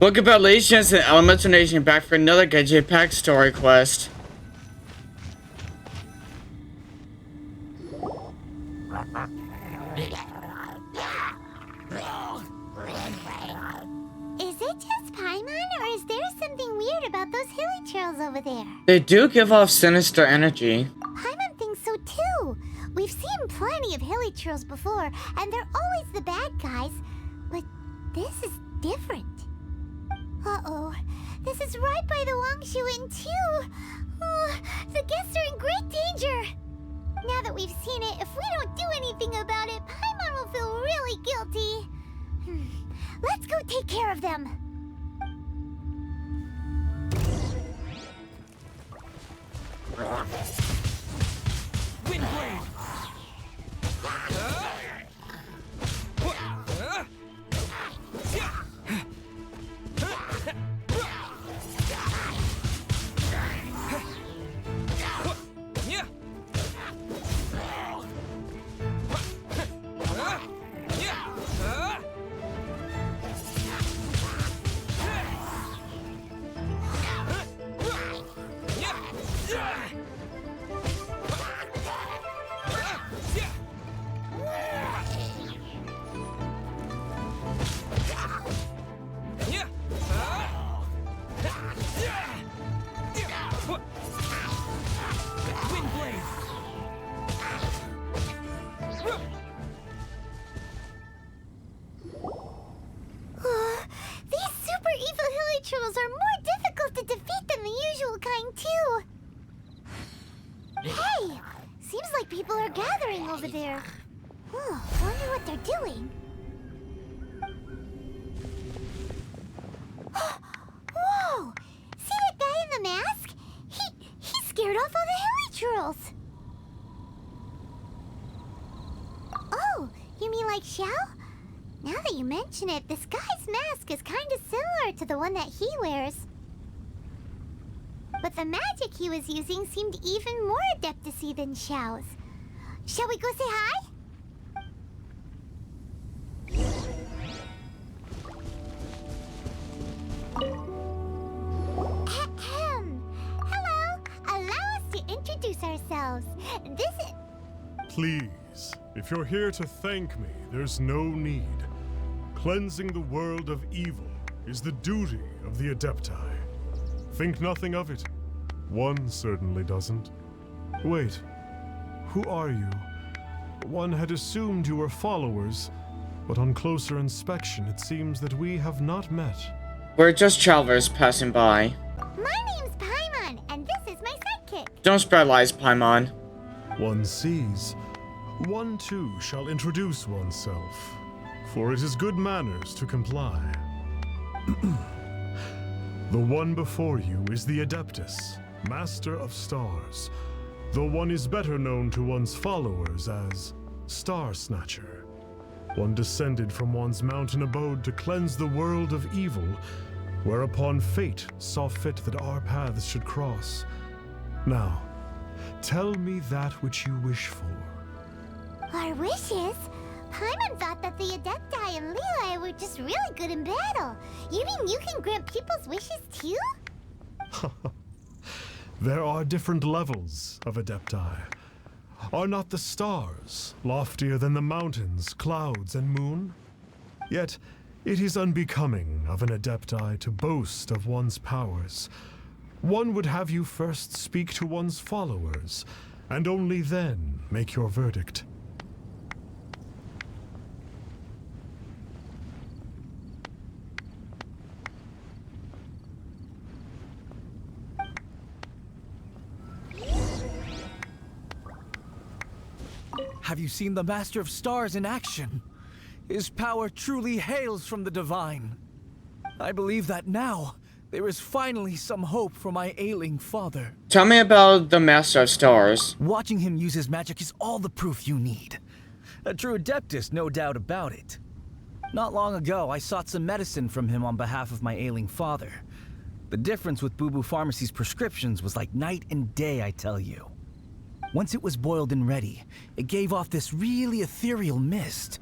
Book about Legends and Elemental Nation back for another Genshin Impact story quest. Is it just Paimon, or is there something weird about those hilly trails over there? They do give off sinister energy. Paimon thinks so too. We've seen plenty of hilly trails before, and they're always the bad guys. But this is different. Uh-oh. This is right by the Wangshu Inn too. Oh, the guests are in great danger. Now that we've seen it, if we don't do anything about it, Paimon will feel really guilty. Let's go take care of them. Windblade! Trolls are more difficult to defeat than the usual kind, too. Hey! Seems like people are gathering over there. Oh, wonder what they're doing. Whoa! See that guy in the mask? He scared off all the hilly trolls. Oh, you mean like Xiao? Now that you mention it, this guy's mask is kind of similar to the one that he wears. But the magic he was using seemed even more adeptacy than Xiao's. Shall we go say hi? Hello! Allow us to introduce ourselves. This is... Please, if you're here to thank me, there's no need. Cleansing the world of evil is the duty of the Adepti. Think nothing of it. One certainly doesn't. Wait, who are you? One had assumed you were followers, but on closer inspection it seems that we have not met. We're just travelers passing by. My name's Paimon, and this is my sidekick. Don't spread lies, Paimon. One sees. One too shall introduce oneself, for it is good manners to comply. The one before you is the Adeptus, Master of Stars, though one is better known to one's followers as Star Snatcher. One descended from one's mountain abode to cleanse the world of evil, whereupon fate saw fit that our paths should cross. Now, tell me that which you wish for. Our wishes? Paimon thought that the Adepti and Leela were just really good in battle. You mean you can grant people's wishes too? There are different levels of Adepti. Are not the stars loftier than the mountains, clouds, and moon? Yet, it is unbecoming of an Adepti to boast of one's powers. One would have you first speak to one's followers, and only then make your verdict. Have you seen the Master of Stars in action? His power truly hails from the divine. I believe that now, there is finally some hope for my ailing father. Tell me about the Master of Stars. Watching him use his magic is all the proof you need. A true Adeptus, no doubt about it. Not long ago, I sought some medicine from him on behalf of my ailing father. The difference with Boo Boo Pharmacy's prescriptions was like night and day, I tell you. Once it was boiled and ready, it gave off this really ethereal mist.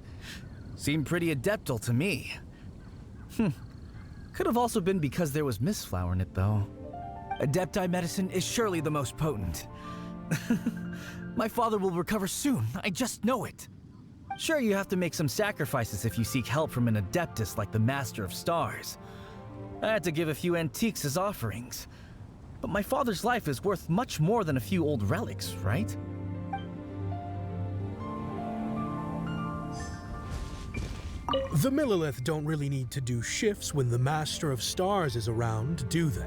Seemed pretty adeptal to me. Could have also been because there was mistflower in it, though. Adepti medicine is surely the most potent. My father will recover soon, I just know it. Sure, you have to make some sacrifices if you seek help from an Adeptus like the Master of Stars. I had to give a few antiques as offerings. But my father's life is worth much more than a few old relics, right? The monolith don't really need to do shifts when the Master of Stars is around, do they?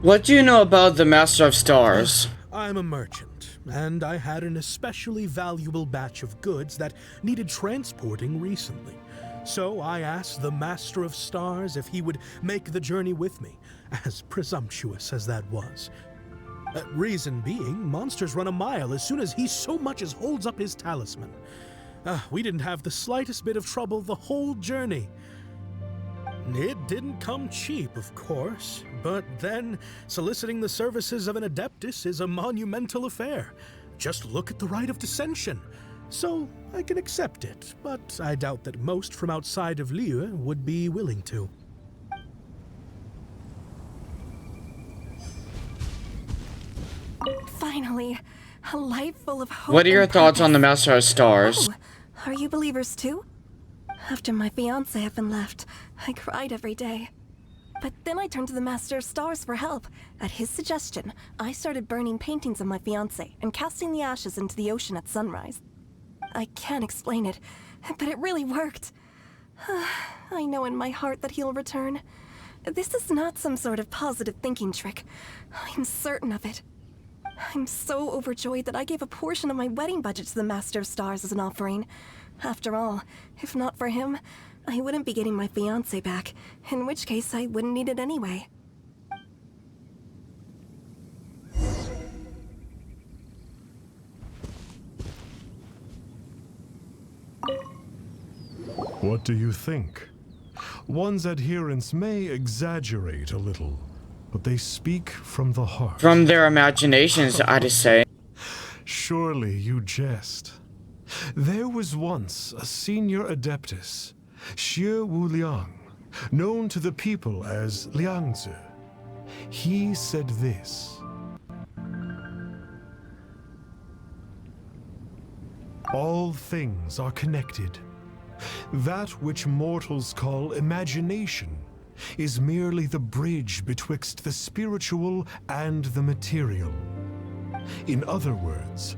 What do you know about the Master of Stars? I'm a merchant, and I had an especially valuable batch of goods that needed transporting recently. So I asked the Master of Stars if he would make the journey with me, as presumptuous as that was. Reason being, monsters run a mile as soon as he so much as holds up his talisman. We didn't have the slightest bit of trouble the whole journey. It didn't come cheap, of course, but then soliciting the services of an Adeptus is a monumental affair. Just look at the Rite of Dissension. So I can accept it, but I doubt that most from outside of Liyue would be willing to. Finally, a life full of hope. What are your and thoughts on the purpose. Master of Stars? Oh, are you believers too? After my fiancé had been left, I cried every day. But then I turned to the Master of Stars for help. At his suggestion, I started burning paintings of my fiancé and casting the ashes into the ocean at sunrise. I can't explain it, but it really worked. I know in my heart that he'll return. This is not some sort of positive thinking trick. I'm certain of it. I'm so overjoyed that I gave a portion of my wedding budget to the Master of Stars as an offering. After all, if not for him, I wouldn't be getting my fiancé back, in which case I wouldn't need it anyway. What do you think? One's adherents may exaggerate a little, but they speak from the heart. From their imaginations, I'd say. Surely you jest. There was once a senior Adeptus, Xie Wuliang, known to the people as Liangzi. He said this: all things are connected. That which mortals call imagination is merely the bridge betwixt the spiritual and the material. In other words,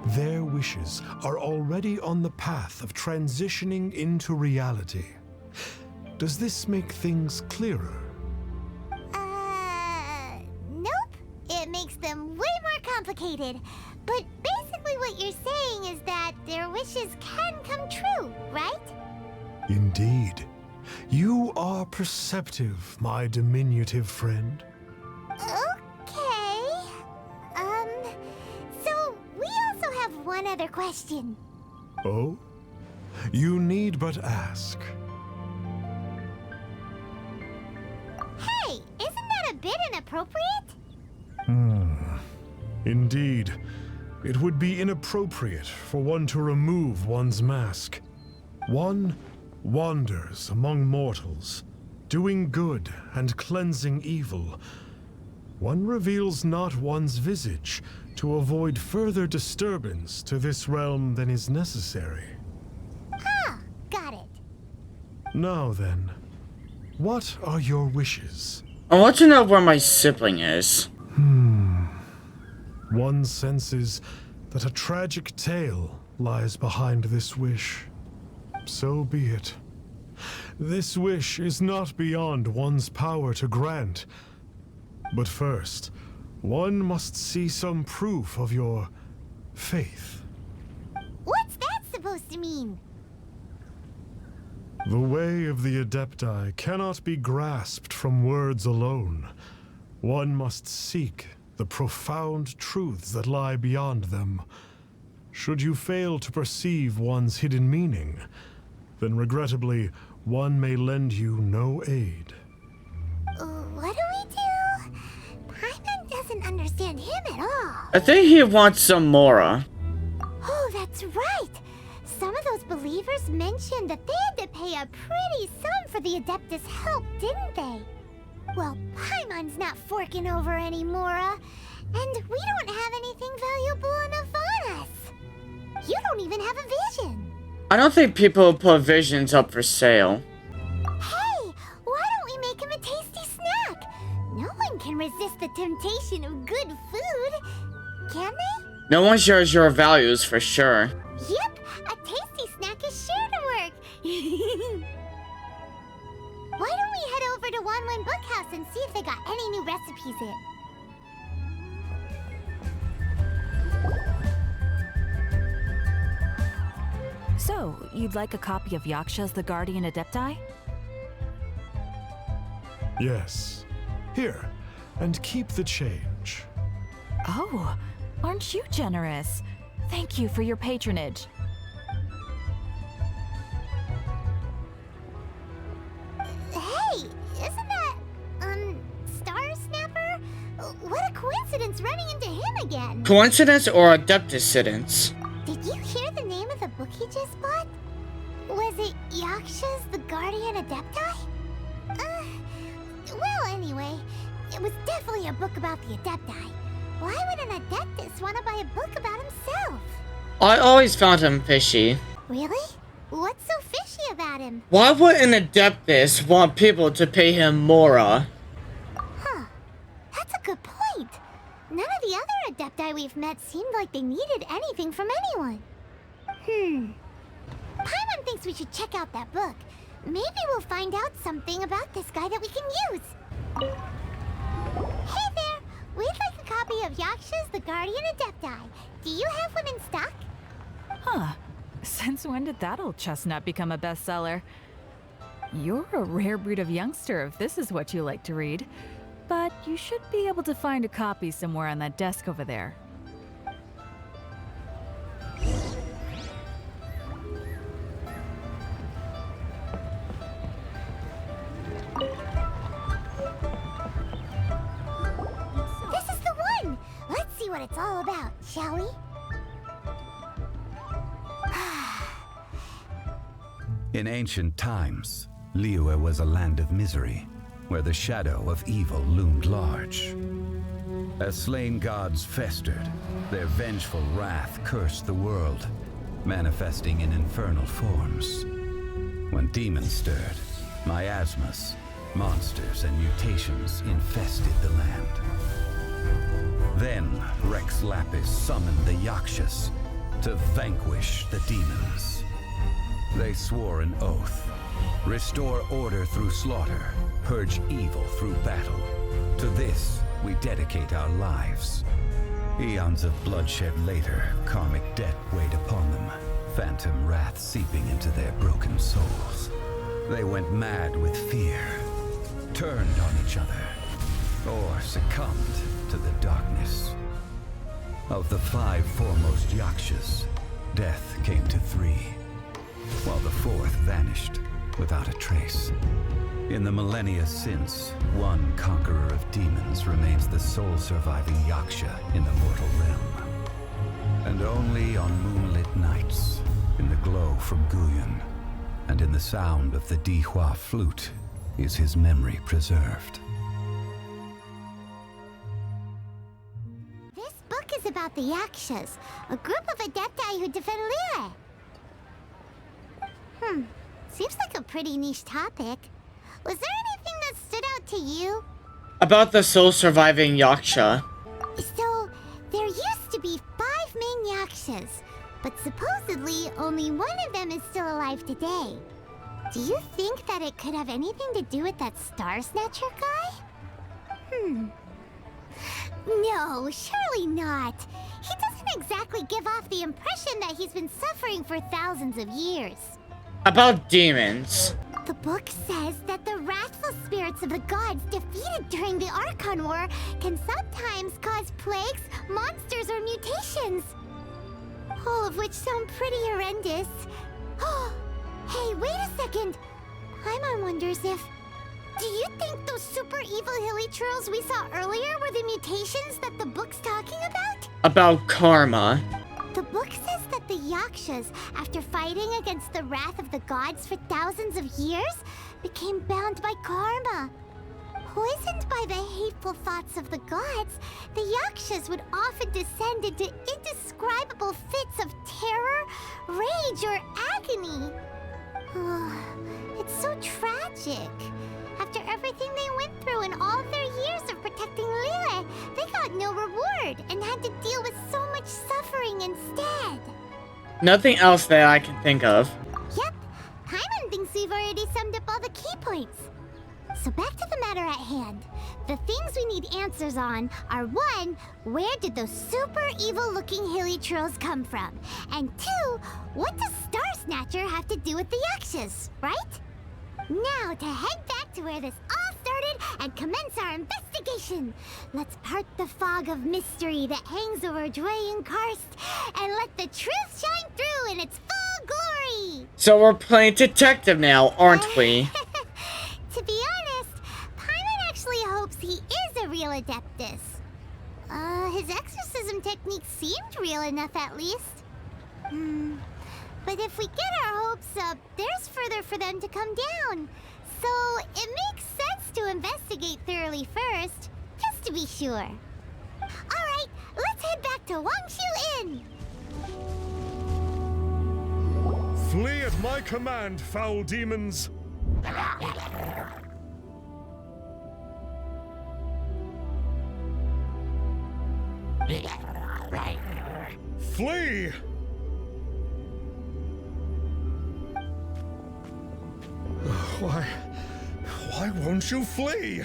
their wishes are already on the path of transitioning into reality. Does this make things clearer? Nope. It makes them way more complicated. But basically what you're saying is that their wishes can come true, right? Indeed. You are perceptive, my diminutive friend. Okay. So we also have one other question. Oh? You need but ask. Hey, isn't that a bit inappropriate? Indeed. It would be inappropriate for one to remove one's mask. One wanders among mortals, doing good and cleansing evil. One reveals not one's visage to avoid further disturbance to this realm than is necessary. Ah, got it. Now then, what are your wishes? I want to know where my sibling is. One senses that a tragic tale lies behind this wish. So be it. This wish is not beyond one's power to grant. But first, one must see some proof of your faith. What's that supposed to mean? The way of the Adepti cannot be grasped from words alone. One must seek the profound truths that lie beyond them. Should you fail to perceive one's hidden meaning, then regrettably, one may lend you no aid. What do we do? Paimon doesn't understand him at all. I think he wants some Mora. Oh, that's right. Some of those believers mentioned that they had to pay a pretty sum for the Adeptus' help, didn't they? Well, Paimon's not forking over anymore, and we don't have anything valuable enough on us. You don't even have a vision. I don't think people put visions up for sale. Hey, why don't we make him a tasty snack? No one can resist the temptation of good food, can they? No one shares your values for sure. Yep, a tasty snack is sure to work. Why don't we head over to Wanwen Bookhouse and see if they got any new recipes in? So, you'd like a copy of Yaksha's The Guardian Adepti? Yes. Here, and keep the change. Oh, aren't you generous? Thank you for your patronage. Hey, isn't that, Star Snapper? What a coincidence running into him again. Coincidence or adepticidence? Did you hear the name of the book he just bought? Was it Yaksha's The Guardian Adepti? Well, anyway, it was definitely a book about the Adepti. Why would an Adeptus want to buy a book about himself? I always found him fishy. Really? What's so fishy about him? Why would an adeptus want people to pay him mora? Huh. That's a good point. None of the other Adepti we've met seemed like they needed anything from anyone. Paimon thinks we should check out that book. Maybe we'll find out something about this guy that we can use. Hey there! We'd like a copy of Yaksha's The Guardian Adepti. Do you have one in stock? Huh. Since when did that old chestnut become a bestseller? You're a rare breed of youngster if this is what you like to read. But you should be able to find a copy somewhere on that desk over there. This is the one! Let's see what it's all about, shall we? In ancient times, Liyue was a land of misery, where the shadow of evil loomed large. As slain gods festered, their vengeful wrath cursed the world, manifesting in infernal forms. When demons stirred, miasmas, monsters, and mutations infested the land. Then Rex Lapis summoned the Yakshas to vanquish the demons. They swore an oath: restore order through slaughter, purge evil through battle. To this, we dedicate our lives. Eons of bloodshed later, karmic debt weighed upon them, phantom wrath seeping into their broken souls. They went mad with fear, turned on each other, or succumbed to the darkness. Of the 5 foremost Yakshas, death came to 3, while the 4th vanished without a trace. In the millennia since, one conqueror of demons remains the sole surviving Yaksha in the mortal realm. And only on moonlit nights, in the glow from Guyon, and in the sound of the Dihua flute, is his memory preserved. This book is about the Yakshas, a group of Adepti who defend Liyue. Seems like a pretty niche topic. Was there anything that stood out to you? About the sole surviving Yaksha. So, there used to be 5 main Yakshas, but supposedly only one of them is still alive today. Do you think that it could have anything to do with that Star Snatcher guy? No, surely not. He doesn't exactly give off the impression that he's been suffering for thousands of years. About demons. The book says that the wrathful spirits of the gods defeated during the Archon War can sometimes cause plagues, monsters, or mutations. All of which sound pretty horrendous. Hey, wait a second. Paimon wonders if... Do you think those super evil hilly trolls we saw earlier were the mutations that the book's talking about? About karma. The book says that the Yakshas, after fighting against the wrath of the gods for thousands of years, became bound by karma. Poisoned by the hateful thoughts of the gods, the yakshas would often descend into indescribable fits of terror, rage, or agony. It's so tragic. After everything they went through in all their years of protecting Liyue, they got no reward and had to deal with so much suffering instead. Nothing else that I can think of. Yep, Paimon thinks we've already summed up all the key points. So back to the matter at hand. The things we need answers on are 1, where did those super evil-looking hilly trolls come from? And 2, what does Star Snatcher have to do with the yakshas, right? Now to head back to where this all started and commence our investigation. Let's part the fog of mystery that hangs over Dwayne Karst and let the truth shine through in its full glory. So we're playing detective now, aren't we? To be honest, Paimon actually hopes he is a real Adeptus. His exorcism technique seemed real enough at least. But if we get our hopes up, there's further for them to come down. So it makes sense to investigate thoroughly first, just to be sure. Alright, let's head back to Wangshu Inn! Flee at my command, foul demons! Flee! Why won't you flee?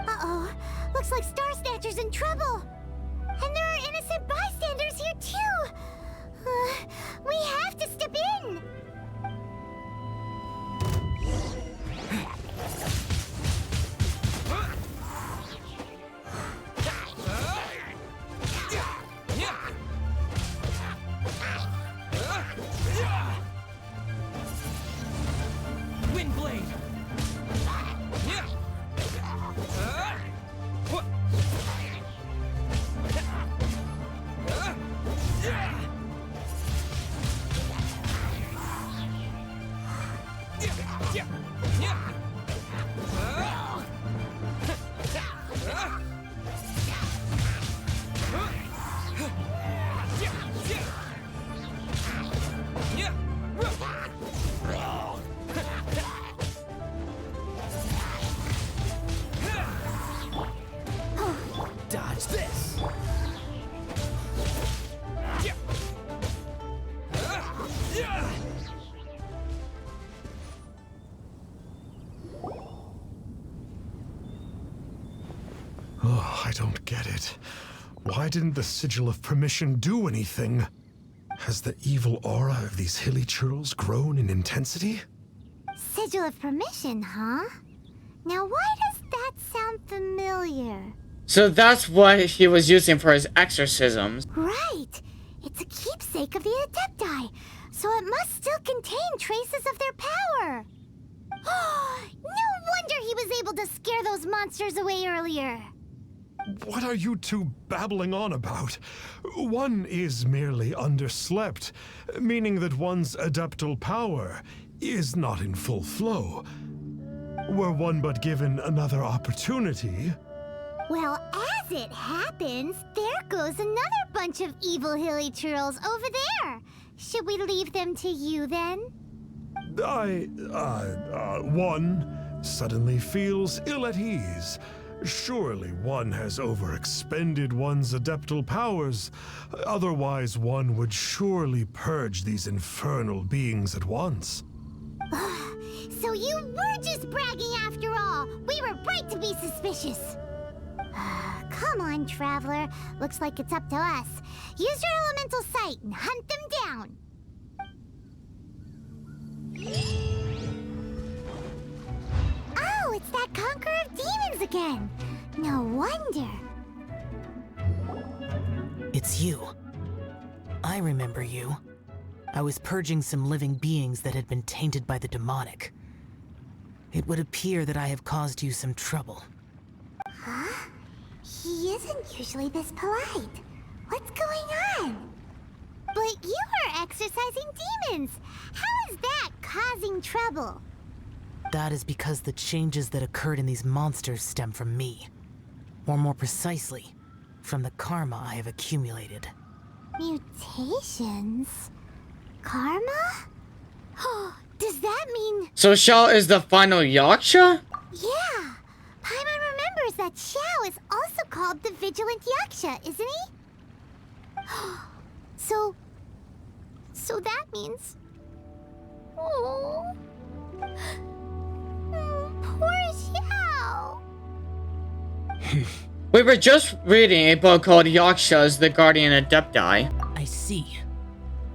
Uh-oh, looks like Star Snatcher's in trouble. And there are innocent bystanders here too. We have to step in. Windblade! Dodge this! Oh, I don't get it. Why didn't the Sigil of Permission do anything? Has the evil aura of these hilly churls grown in intensity? Sigil of Permission, huh? Now why does that sound familiar? So that's what he was using for his exorcisms. Right! It's a keepsake of the Adepti, so it must still contain traces of their power. No wonder he was able to scare those monsters away earlier. What are you two babbling on about? One is merely underslept, meaning that one's adeptal power is not in full flow. Were one but given another opportunity... Well, as it happens, there goes another bunch of evil hilly churls over there. Should we leave them to you then? One suddenly feels ill at ease. Surely one has overexpended one's adeptal powers. Otherwise, one would surely purge these infernal beings at once. So you were just bragging after all. We were right to be suspicious. Come on, Traveler. Looks like it's up to us. Use your elemental sight and hunt them down. Oh, it's that Conqueror of Demons again. No wonder. It's you. I remember you. I was purging some living beings that had been tainted by the demonic. It would appear that I have caused you some trouble. Huh? He isn't usually this polite. What's going on? But you are exorcising demons. How is that causing trouble? That is because the changes that occurred in these monsters stem from me. Or more precisely, from the karma I have accumulated. Mutations? Karma? Does that mean... So Xiao is the final yaksha? Yeah! Paimon remembers that Xiao is also called the Vigilant Yaksha, isn't he? So that means... Oh... Poor Xiao! We were just reading a book called Yakshas, the Guardian Adepti. I see.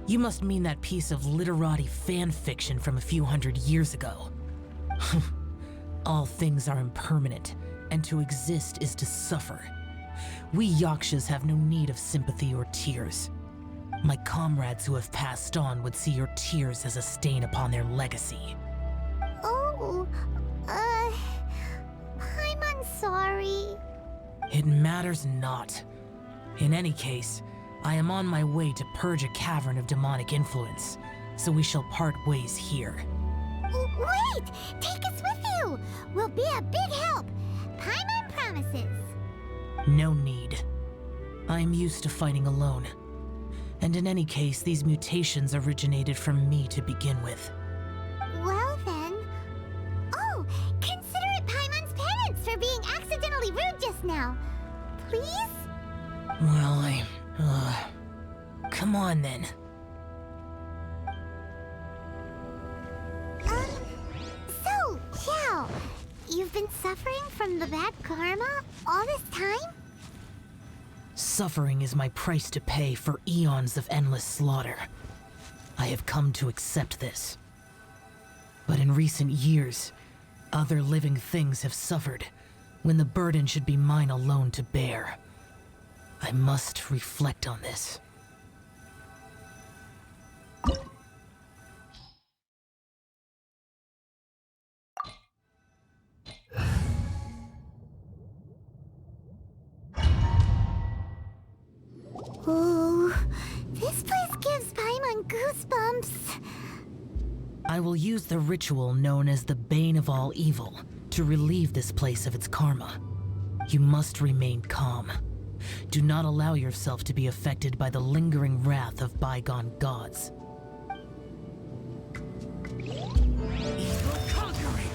You must mean that piece of literati fan fiction from a few hundred years ago. All things are impermanent, and to exist is to suffer. We Yakshas have no need of sympathy or tears. My comrades who have passed on would see your tears as a stain upon their legacy. Oh, I'm sorry. It matters not. In any case, I am on my way to purge a cavern of demonic influence, so we shall part ways here. Wait! Take us with you! We'll be a big help! Paimon promises! No need. I am used to fighting alone. And in any case, these mutations originated from me to begin with. Well then... Oh! Consider it Paimon's penance for being accidentally rude just now. Please? Well, come on then. So, Xiao, you've been suffering from the bad karma all this time? Suffering is my price to pay for eons of endless slaughter. I have come to accept this. But in recent years, other living things have suffered, when the burden should be mine alone to bear. I must reflect on this. Ooh, this place gives Paimon goosebumps. I will use the ritual known as the Bane of All Evil to relieve this place of its karma. You must remain calm. Do not allow yourself to be affected by the lingering wrath of bygone gods. Evil conquering!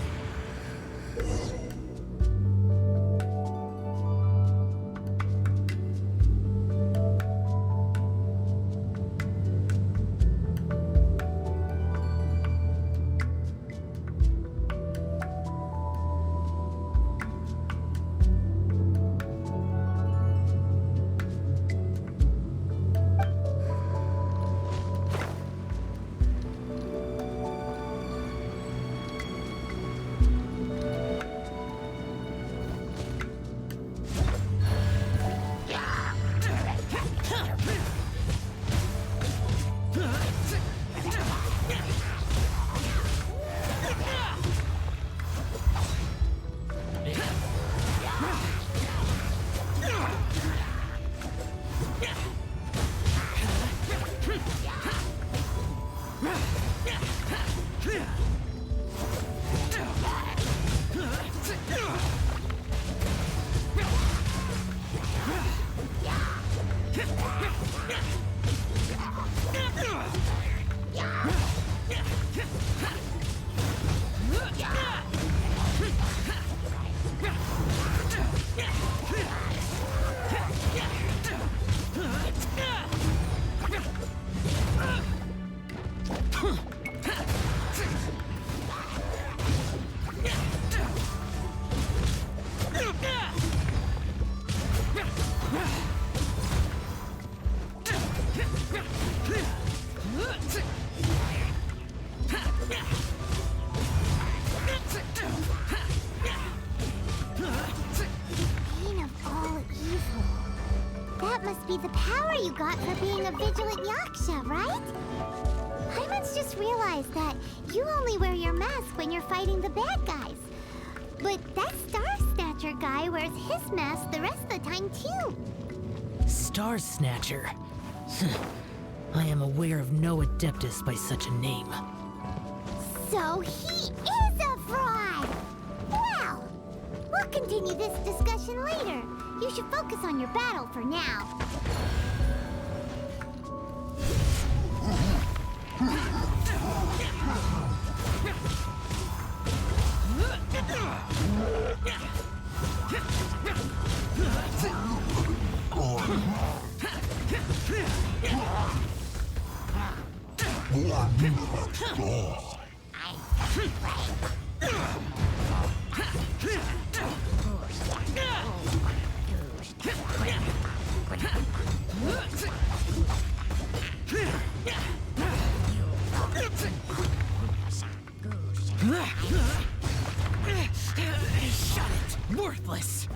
Bane of all evil. That must be the power you got for being a vigilant yaksha, right? Paimon's just realized that you only wear your mask when you're fighting the bad guys. But that Star Snatcher guy wears his mask the rest of the time, too. Star Snatcher. I am aware of no Adeptus by such a name. So he is a fraud! Well, we'll continue this discussion later. You should focus on your battle for now. Shut it! Worthless!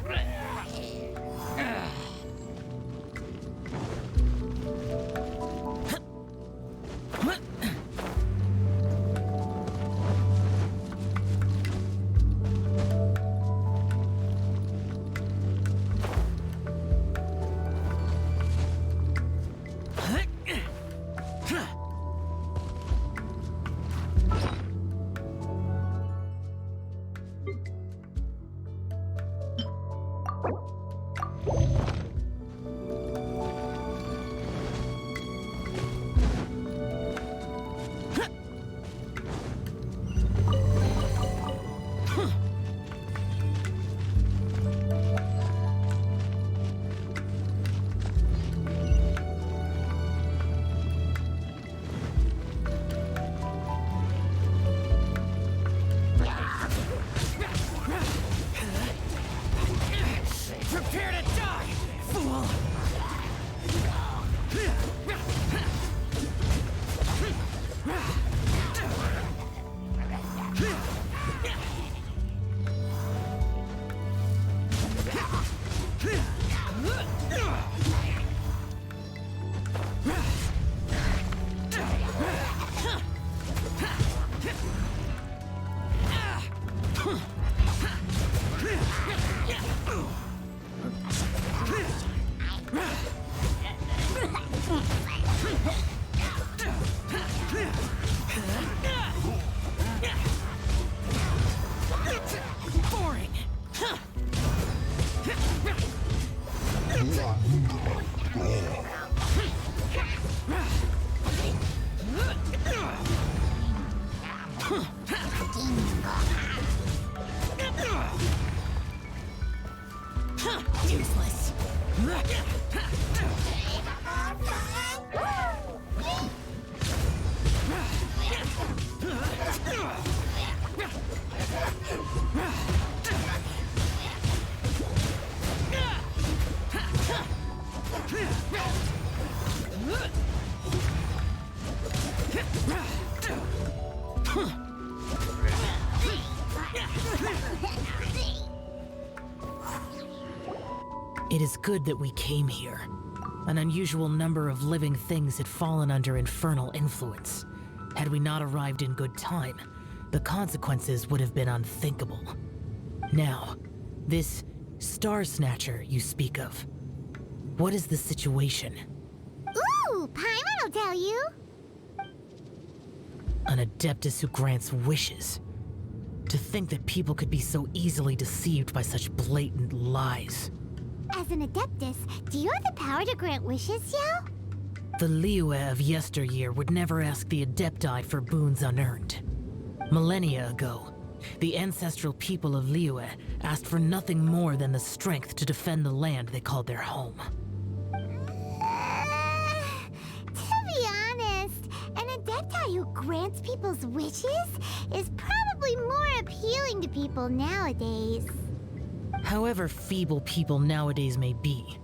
Prepare to die, fool! Boring! Useless! It is good that we came here. An unusual number of living things had fallen under infernal influence. Had we not arrived in good time, the consequences would have been unthinkable. Now, this Star Snatcher you speak of, what is the situation? Ooh, Paimon will tell you. An Adeptus who grants wishes. To think that people could be so easily deceived by such blatant lies. As an Adeptus, do you have the power to grant wishes, Xiao? The Liyue of yesteryear would never ask the Adepti for boons unearned. Millennia ago, the ancestral people of Liyue asked for nothing more than the strength to defend the land they called their home. To be honest, an Adepti who grants people's wishes is probably more appealing to people nowadays. However feeble people nowadays may be,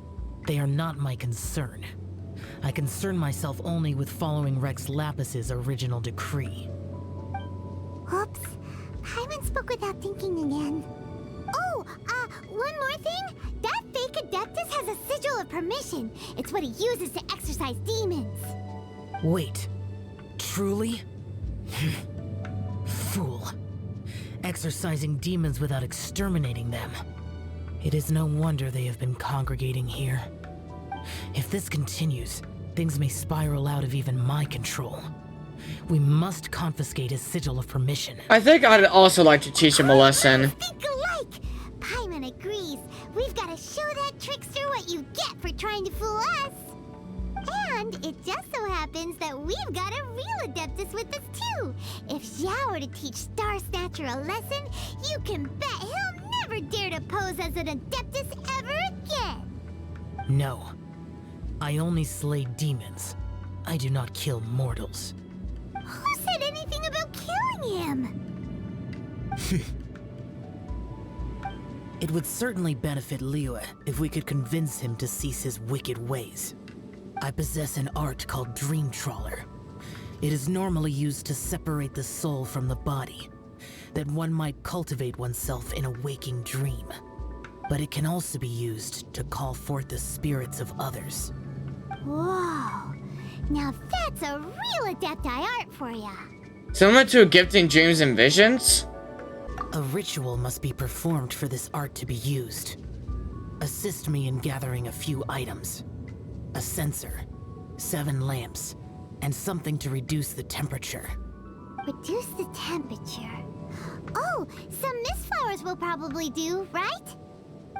they are not my concern. I concern myself only with following Rex Lapis's original decree. Oops. Paimon spoke without thinking again. Oh, one more thing. That fake Adeptus has a sigil of permission. It's what he uses to exorcise demons. Wait, truly? Fool. Exorcising demons without exterminating them. It is no wonder they have been congregating here. If this continues, things may spiral out of even my control. We must confiscate his sigil of permission. I think I'd also like to teach him a lesson. Think alike! Paimon agrees. We've got to show that trickster what you get for trying to fool us. And it just so happens that we've got a real Adeptus with us too. If Xiao were to teach Star Snatcher a lesson, you can bet he'll never dare to pose as an Adeptus ever again. No. I only slay demons. I do not kill mortals. Who said anything about killing him? It would certainly benefit Liyue if we could convince him to cease his wicked ways. I possess an art called Dream Trawler. It is normally used to separate the soul from the body, that one might cultivate oneself in a waking dream. But it can also be used to call forth the spirits of others. Whoa. Now that's a real Adepti art for ya. Similar to gifting dreams and visions? A ritual must be performed for this art to be used. Assist me in gathering a few items. A censer, 7 lamps, and something to reduce the temperature. Reduce the temperature. Oh, some mist flowers will probably do, right?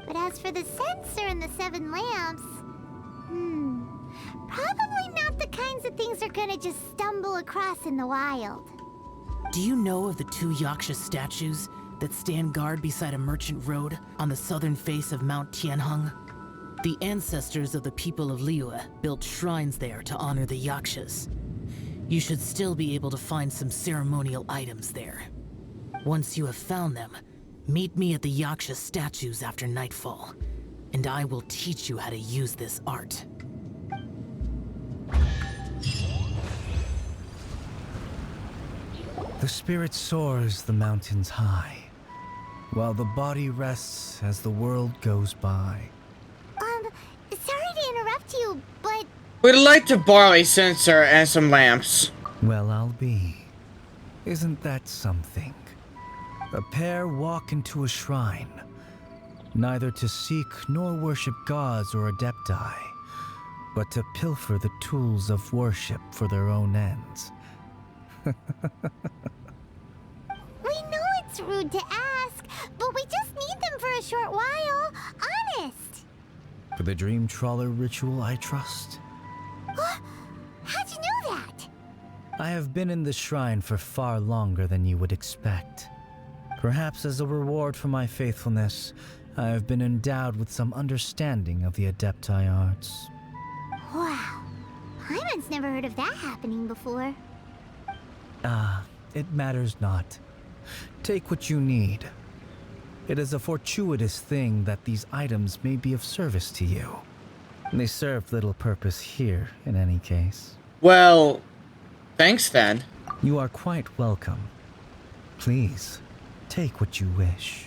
But as for the censer and the 7 lamps... probably not the kinds of things they're gonna just stumble across in the wild. Do you know of the 2 yaksha statues that stand guard beside a merchant road on the southern face of Mount Tianheng? The ancestors of the people of Liyue built shrines there to honor the yakshas. You should still be able to find some ceremonial items there. Once you have found them, meet me at the yaksha statues after nightfall, and I will teach you how to use this art. The spirit soars the mountains high, while the body rests as the world goes by. Sorry to interrupt you, but... We'd like to borrow a censer and some lamps. Well, I'll be. Isn't that something? A pair walk into a shrine, neither to seek nor worship gods or adepti, but to pilfer the tools of worship for their own ends. We know it's rude to ask, but we just need them for a short while. Honest. For the Dream Trawler ritual, I trust. How'd you know that? I have been in the shrine for far longer than you would expect. Perhaps as a reward for my faithfulness, I have been endowed with some understanding of the Adepti arts. Wow. Paimon's never heard of that happening before. It matters not. Take what you need. It is a fortuitous thing that these items may be of service to you. They serve little purpose here, in any case. Well, thanks then. You are quite welcome. Please, take what you wish.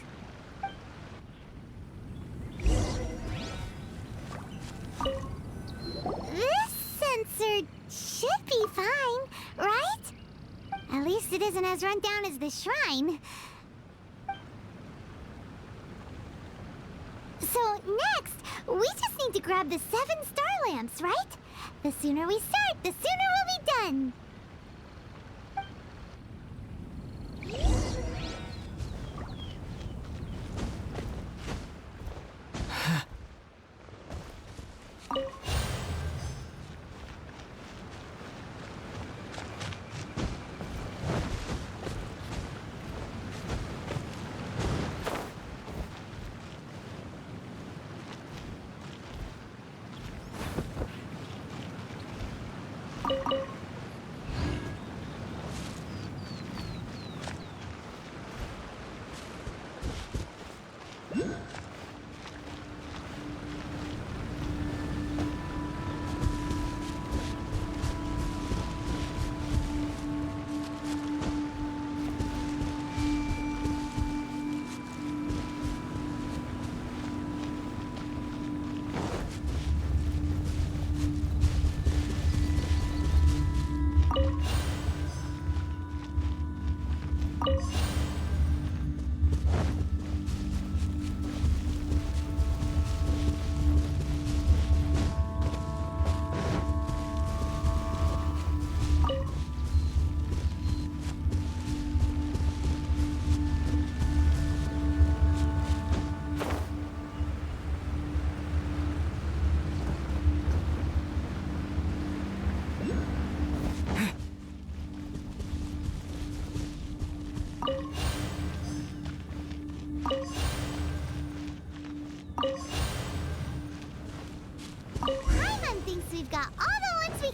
This sensor should be fine, right? At least it isn't as run down as the shrine. So next, we just need to grab the 7 star lamps, right? The sooner we start, the sooner we'll be done.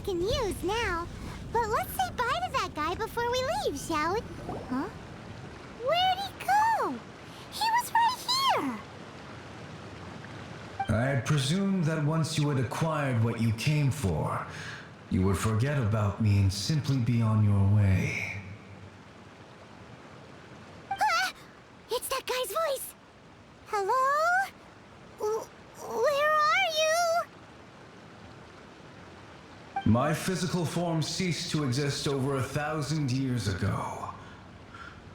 can use now. But let's say bye to that guy before we leave, shall we? Huh? Where'd he go? He was right here! I had presumed that once you had acquired what you came for, you would forget about me and simply be on your way. Ah! It's that guy's voice! Hello? Where are you? My physical form ceased to exist over 1,000 years ago.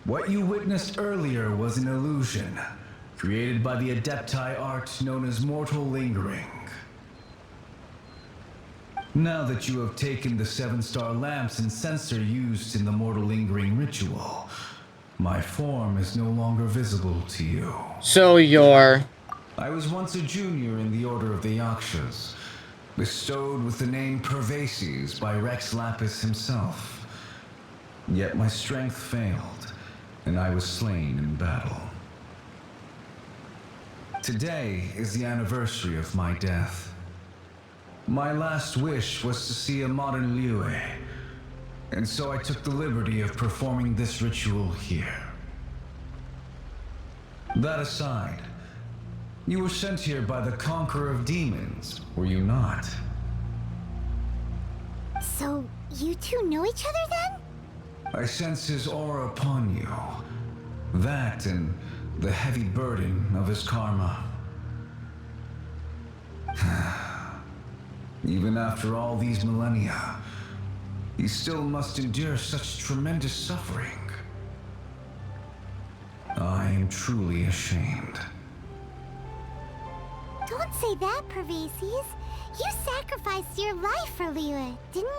What you witnessed earlier was an illusion, created by the Adepti art known as mortal lingering. Now that you have taken the 7-star lamps and censer used in the mortal lingering ritual, my form is no longer visible to you. So you're... I was once a junior in the Order of the Yakshas, bestowed with the name Pervases by Rex Lapis himself. Yet my strength failed, and I was slain in battle. Today is the anniversary of my death. My last wish was to see a modern Liyue, and so I took the liberty of performing this ritual here. That aside, you were sent here by the Conqueror of Demons, were you not? So, you two know each other then? I sense his aura upon you. That and the heavy burden of his karma. Even after all these millennia, he still must endure such tremendous suffering. I am truly ashamed. Don't say that, Pervases. You sacrificed your life for Liyue, didn't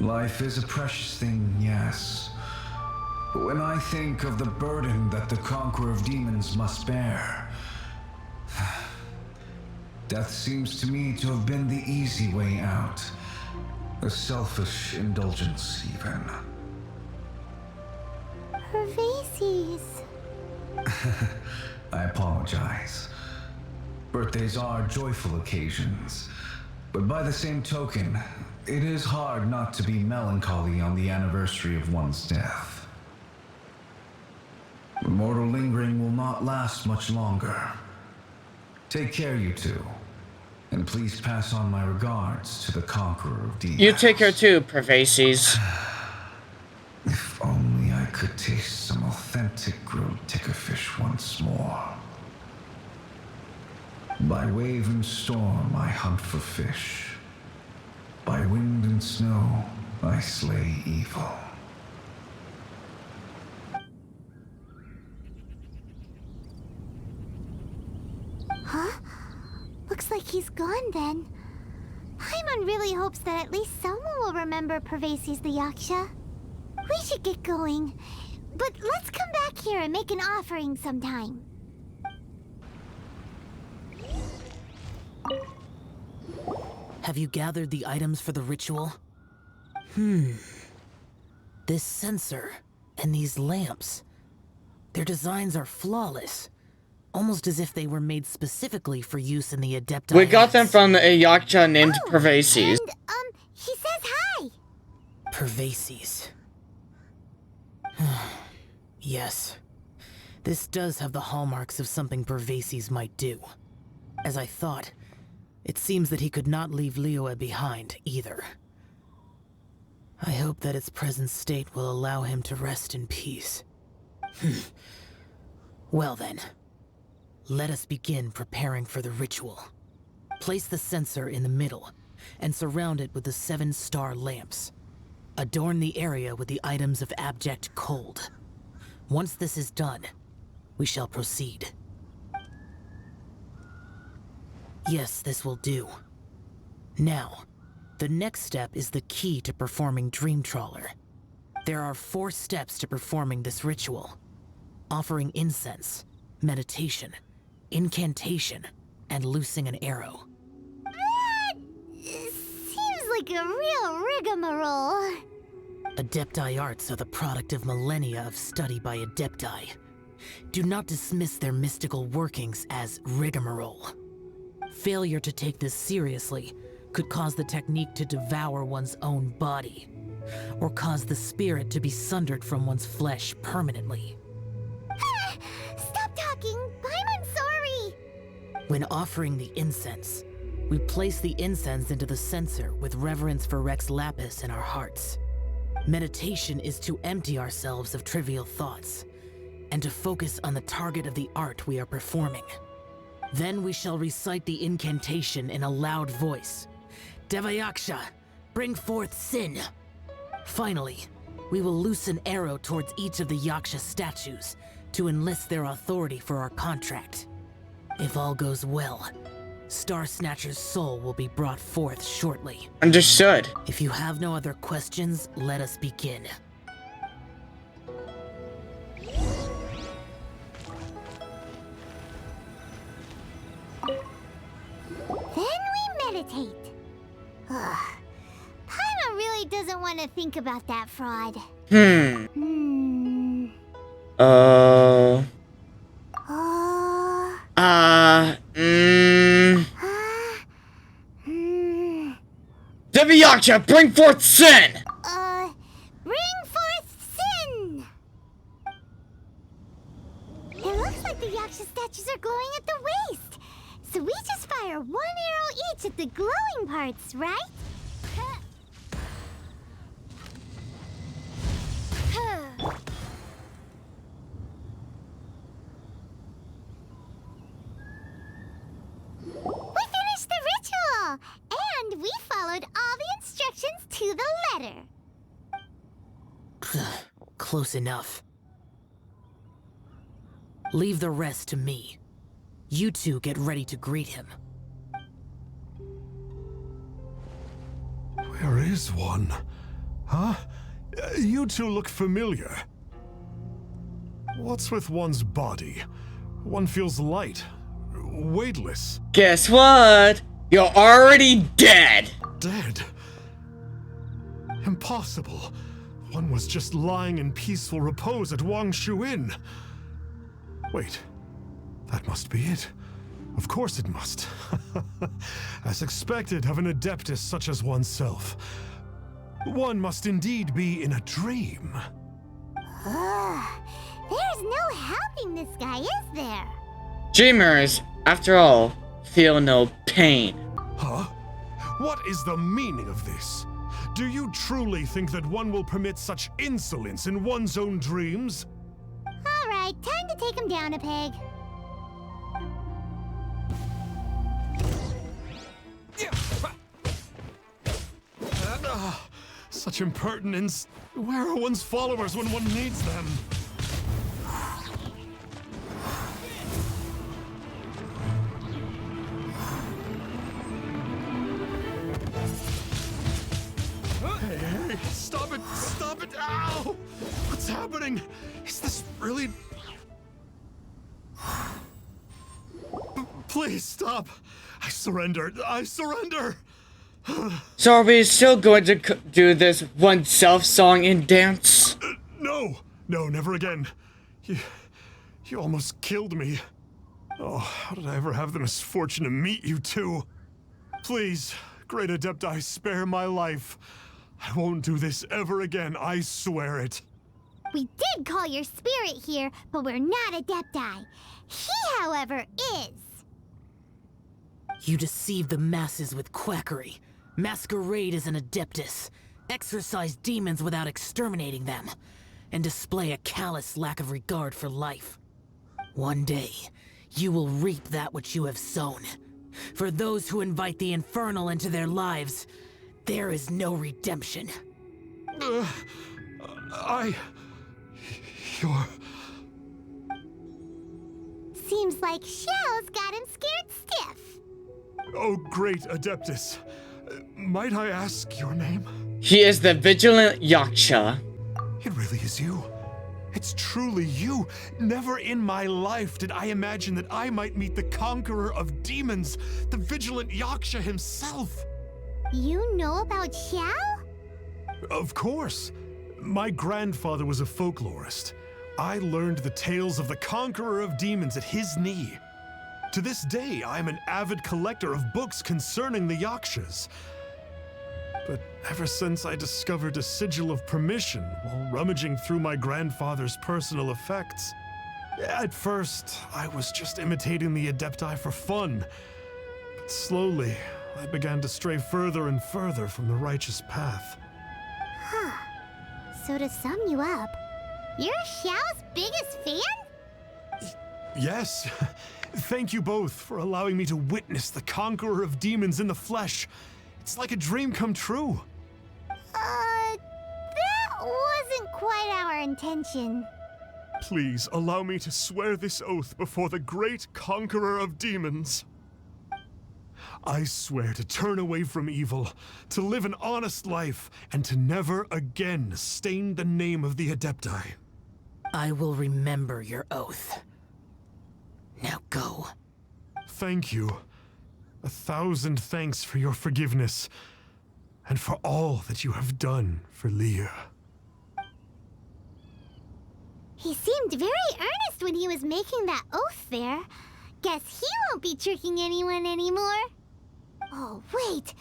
you? Life is a precious thing, yes. But when I think of the burden that the Conqueror of Demons must bear, death seems to me to have been the easy way out. A selfish indulgence, even. Pervases. I apologize. Birthdays are joyful occasions, but by the same token, it is hard not to be melancholy on the anniversary of one's death. The mortal lingering will not last much longer. Take care, you two, and please pass on my regards to the Conqueror of Demons. You take her too, Pervases. If only I could taste some authentic grilled tickerfish once more. By wave and storm I hunt for fish. By wind and snow I slay evil. Huh? Looks like he's gone then. Paimon really hopes that at least someone will remember Pervases the Yaksha. We should get going. But let's come back here and make an offering sometime. Have you gathered the items for the ritual? This censer and these lamps. Their designs are flawless. Almost as if they were made specifically for use in the Adepti. We got them from a yaksha named Pervases. And, he says hi! Pervases. Yes. This does have the hallmarks of something Pervases might do. As I thought, it seems that he could not leave Liyue behind, either. I hope that its present state will allow him to rest in peace. Well then, let us begin preparing for the ritual. Place the censer in the middle, and surround it with the 7-star lamps. Adorn the area with the items of abject cold. Once this is done, we shall proceed. Yes, this will do. Now, the next step is the key to performing Dream Trawler. There are 4 steps to performing this ritual. Offering incense, meditation, incantation, and loosing an arrow. That seems like a real rigmarole. Adepti arts are the product of millennia of study by Adepti. Do not dismiss their mystical workings as rigmarole. Failure to take this seriously could cause the technique to devour one's own body, or cause the spirit to be sundered from one's flesh permanently. Stop talking! I'm sorry! When offering the incense, we place the incense into the censer with reverence for Rex Lapis in our hearts. Meditation is to empty ourselves of trivial thoughts, and to focus on the target of the art we are performing. Then we shall recite the incantation in a loud voice. Devayaksha, bring forth sin. Finally, we will loose an arrow towards each of the yaksha statues to enlist their authority for our contract. If all goes well, Star Snatcher's soul will be brought forth shortly. Understood. If you have no other questions, let us begin. Then we meditate. Ugh. Paimon really doesn't want to think about that fraud. Hmm. Uh. Yaksha, bring forth sin! Bring forth sin! It looks like the yaksha statues are glowing at the waist. So we just fire one arrow each at the glowing parts, right? We finished the ritual! And we followed all the instructions to the letter. Close enough. Leave the rest to me. You two get ready to greet him. Where is one? Huh? You two look familiar. What's with one's body? One feels light, weightless. Guess what? You're already dead! Dead? Impossible. One was just lying in peaceful repose at Wangshu Inn. Wait, that must be it. Of course it must. As expected of an adeptus such as oneself. One must indeed be in a dream. There's no helping this guy, is there? Dreamers, after all, feel no pain. Huh? What is the meaning of this? Do you truly think that one will permit such insolence in one's own dreams? Alright, time to take him down a peg. Such impertinence. Where are one's followers when one needs them? Hey, stop it! Stop it! Ow! What's happening? Is this really... Please stop! I surrender! I surrender! So are we still going to do this oneself song and dance? No! No, never again. You almost killed me. Oh, how did I ever have the misfortune to meet you two? Please, Great Adepti, spare my life. I won't do this ever again, I swear it. We did call your spirit here, but we're not Adepti. He, however, is. You deceive the masses with quackery, masquerade as an adeptus, exorcise demons without exterminating them, and display a callous lack of regard for life. One day, you will reap that which you have sown. For those who invite the infernal into their lives, there is no redemption. You're... Seems like Xiao's got him scared stiff. Oh, great Adeptus. Might I ask your name? He is the vigilant yaksha. It really is you. It's truly you. Never in my life did I imagine that I might meet the conqueror of demons, the vigilant yaksha himself. You know about Xiao? Of course. My grandfather was a folklorist. I learned the tales of the conqueror of demons at his knee. To this day, I am an avid collector of books concerning the yakshas. But ever since I discovered a sigil of permission while rummaging through my grandfather's personal effects, at first, I was just imitating the adepti for fun. But slowly, I began to stray further and further from the righteous path. Huh. So to sum you up, you're Xiao's biggest fan? Yes. Thank you both for allowing me to witness the conqueror of demons in the flesh. It's like a dream come true. That wasn't quite our intention. Please allow me to swear this oath before the great conqueror of demons. I swear to turn away from evil, to live an honest life, and to never again stain the name of the Adepti. I will remember your oath. Now go. Thank you. 1,000 thanks for your forgiveness, and for all that you have done for Leah. He seemed very earnest when he was making that oath there. Guess he won't be tricking anyone anymore. Oh, wait.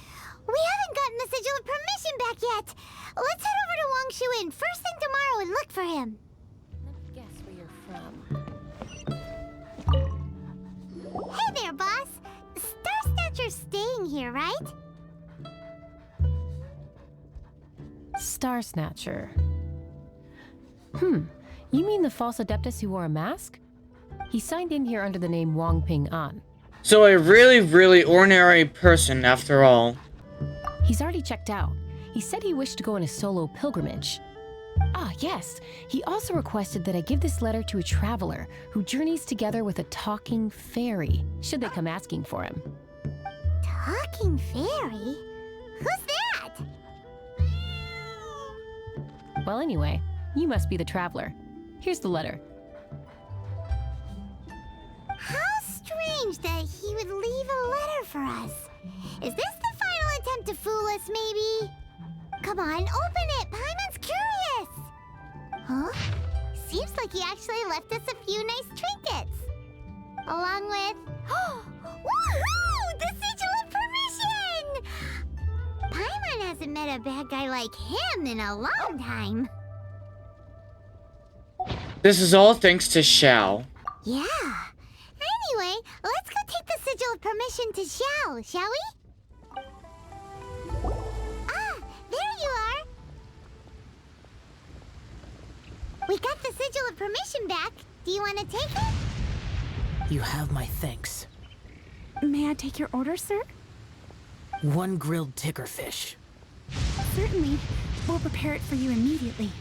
We haven't gotten the sigil of permission back yet. Let's head over to Wangshuin first thing tomorrow and look for him. Let's guess where you're from. Hey there, boss. Star Snatcher's staying here, right? Star Snatcher. You mean the false Adeptus who wore a mask? He signed in here under the name Wang Ping An. So a really, really ordinary person after all. He's already checked out. He said he wished to go on a solo pilgrimage. Ah, yes. He also requested that I give this letter to a traveler who journeys together with a talking fairy, should they come asking for him. Talking fairy? Who's that? Well, anyway, you must be the traveler. Here's the letter. How strange that he would leave a letter for us. Is this the final attempt to fool us, maybe? Come on, open it! Paimon's curious! Huh? Seems like he actually left us a few nice trinkets. Along with... Woohoo! The sigil of permission! Paimon hasn't met a bad guy like him in a long time. This is all thanks to Xiao. Yeah. Anyway, let's go take the sigil of permission to Xiao, shall we? Ah, there you are. We got the sigil of permission back. Do you want to take it? You have my thanks. May I take your order, sir? 1 grilled ticker fish. Certainly. We'll prepare it for you immediately.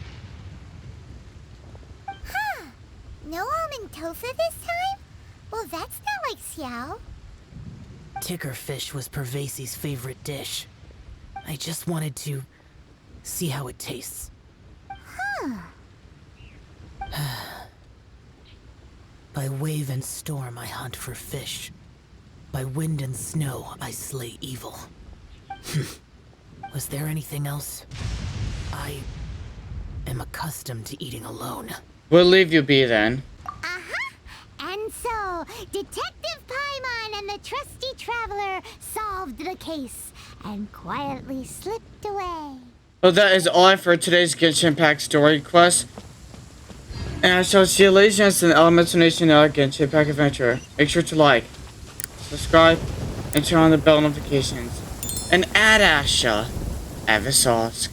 Huh. No almond tofu this time? Well, that's not like Xiao. Ticker fish was Pervasi's favorite dish. I just wanted to see how it tastes. Huh. By wave and storm I hunt for fish. By wind and snow I slay evil. Was there anything else? I am accustomed to eating alone. We'll leave you be then. Uh-huh. And so, Detective Paimon and the trusty traveler solved the case and quietly slipped away. Well, that is all for today's Genshin Impact story quest. And I shall see you later in the Elements Nation Genshin Impact adventure. Make sure to like, subscribe, and turn on the bell notifications. And add Asha, Avasosk.